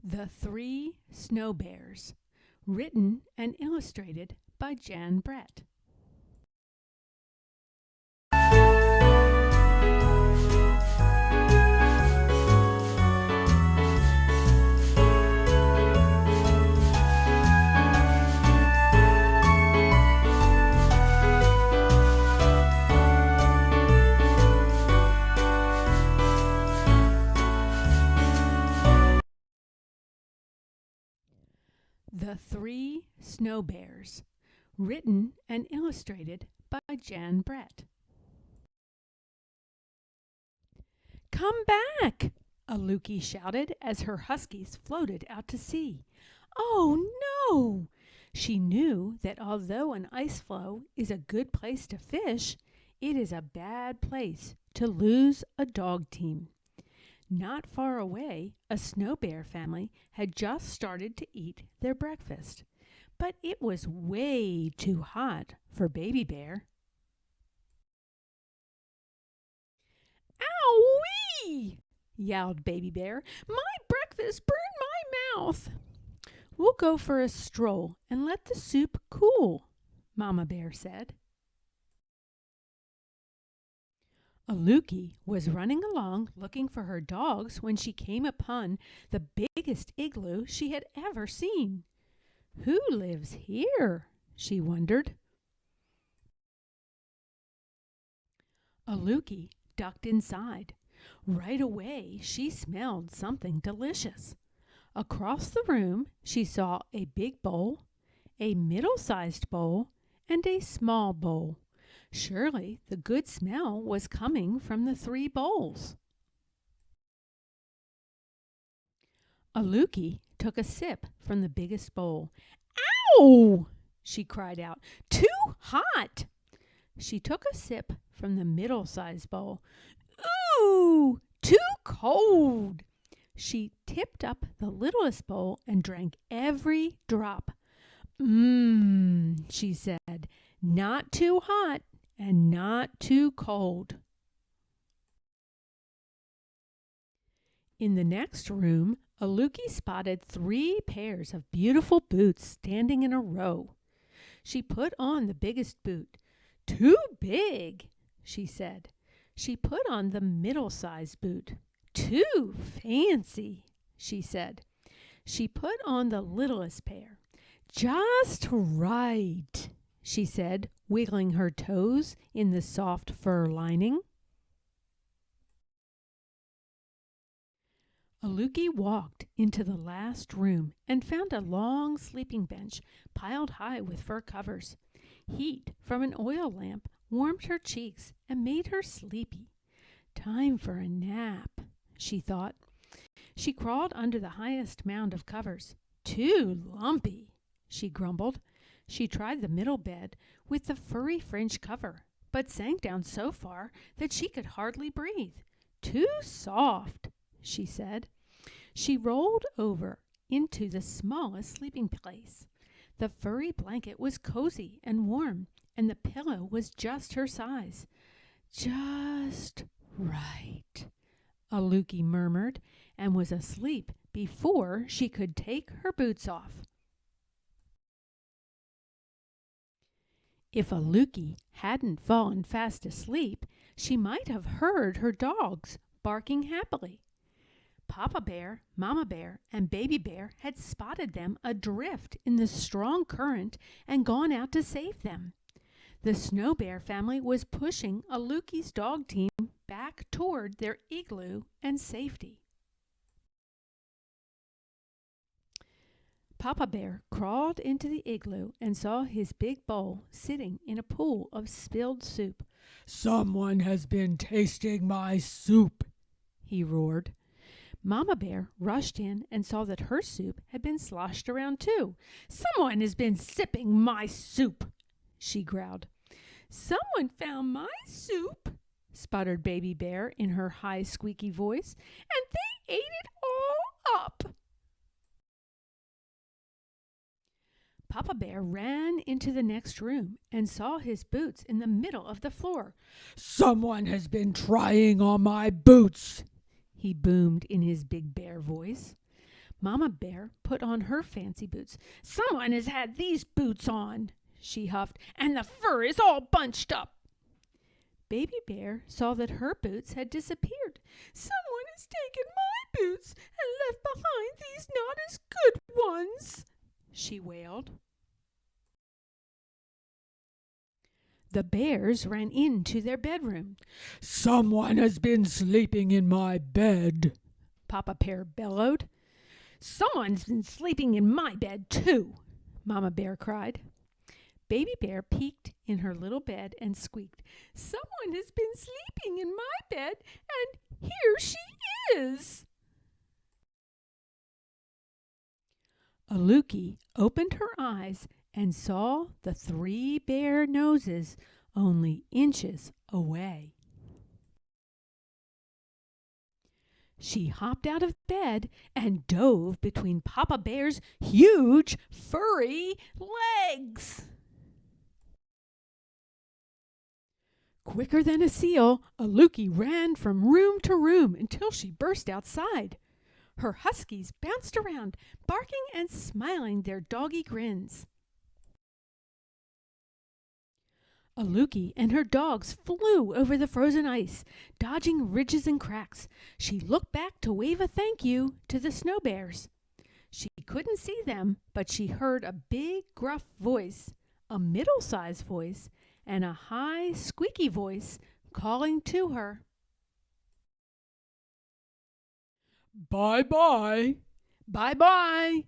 The Three Snow Bears, written and illustrated by Jan Brett. The Three Snow Bears, written and illustrated by Jan Brett. "Come back!" Aluki shouted as her huskies floated out to sea. "Oh, no!" She knew that although an ice floe is a good place to fish, it is a bad place to lose a dog team. Not far away, a snow bear family had just started to eat their breakfast, but it was way too hot for Baby Bear. "Owie!" yowled Baby Bear. "My breakfast burned my mouth." "We'll go for a stroll and let the soup cool," Mama Bear said. Aluki was running along looking for her dogs when she came upon the biggest igloo she had ever seen. "Who lives here?" she wondered. Aluki ducked inside. Right away she smelled something delicious. Across the room she saw a big bowl, a middle-sized bowl, and a small bowl. Surely the good smell was coming from the three bowls. Aluki took a sip from the biggest bowl. "Ow!" she cried out. "Too hot!" She took a sip from the middle-sized bowl. "Ooh! Too cold!" She tipped up the littlest bowl and drank every drop. She said, "Not too hot and not too cold." In the next room, Aluki spotted 3 pairs of beautiful boots standing in a row. She put on the biggest boot. "Too big," she said. She put on the middle-sized boot. "Too fancy," she said. She put on the littlest pair. "Just right," she said, wiggling her toes in the soft fur lining. Aluki walked into the last room and found a long sleeping bench piled high with fur covers. Heat from an oil lamp warmed her cheeks and made her sleepy. "Time for a nap," she thought. She crawled under the highest mound of covers. "Too lumpy," she grumbled. She tried the middle bed with the furry fringe cover, but sank down so far that she could hardly breathe. "Too soft," she said. She rolled over into the smallest sleeping place. The furry blanket was cozy and warm, and the pillow was just her size. "Just right," Aluki murmured, and was asleep before she could take her boots off. If Aluki hadn't fallen fast asleep, she might have heard her dogs barking happily. Papa Bear, Mama Bear, and Baby Bear had spotted them adrift in the strong current and gone out to save them. The Snow Bear family was pushing Aluki's dog team back toward their igloo and safety. Papa Bear crawled into the igloo and saw his big bowl sitting in a pool of spilled soup. "Someone has been tasting my soup," he roared. Mama Bear rushed in and saw that her soup had been sloshed around too. "Someone has been sipping my soup," she growled. "Someone found my soup," sputtered Baby Bear in her high squeaky voice, "and they ate it all up." Papa Bear ran into the next room and saw his boots in the middle of the floor. "Someone has been trying on my boots," he boomed in his big bear voice. Mama Bear put on her fancy boots. "Someone has had these boots on," she huffed, "and the fur is all bunched up." Baby Bear saw that her boots had disappeared. "Someone has taken my boots and left behind these not as good ones," she wailed. The bears ran into their bedroom. "Someone has been sleeping in my bed," Papa Bear bellowed. "Someone's been sleeping in my bed, too," Mama Bear cried. Baby Bear peeked in her little bed and squeaked, "Someone has been sleeping in my bed, and here she is." Aluki opened her eyes and saw the 3 bear noses only inches away. She hopped out of bed and dove between Papa Bear's huge, furry legs. Quicker than a seal, Aluki ran from room to room until she burst outside. Her huskies bounced around, barking and smiling their doggy grins. Aluki and her dogs flew over the frozen ice, dodging ridges and cracks. She looked back to wave a thank you to the snow bears. She couldn't see them, but she heard a big, gruff voice, a middle-sized voice, and a high, squeaky voice calling to her. "Bye-bye." "Bye-bye."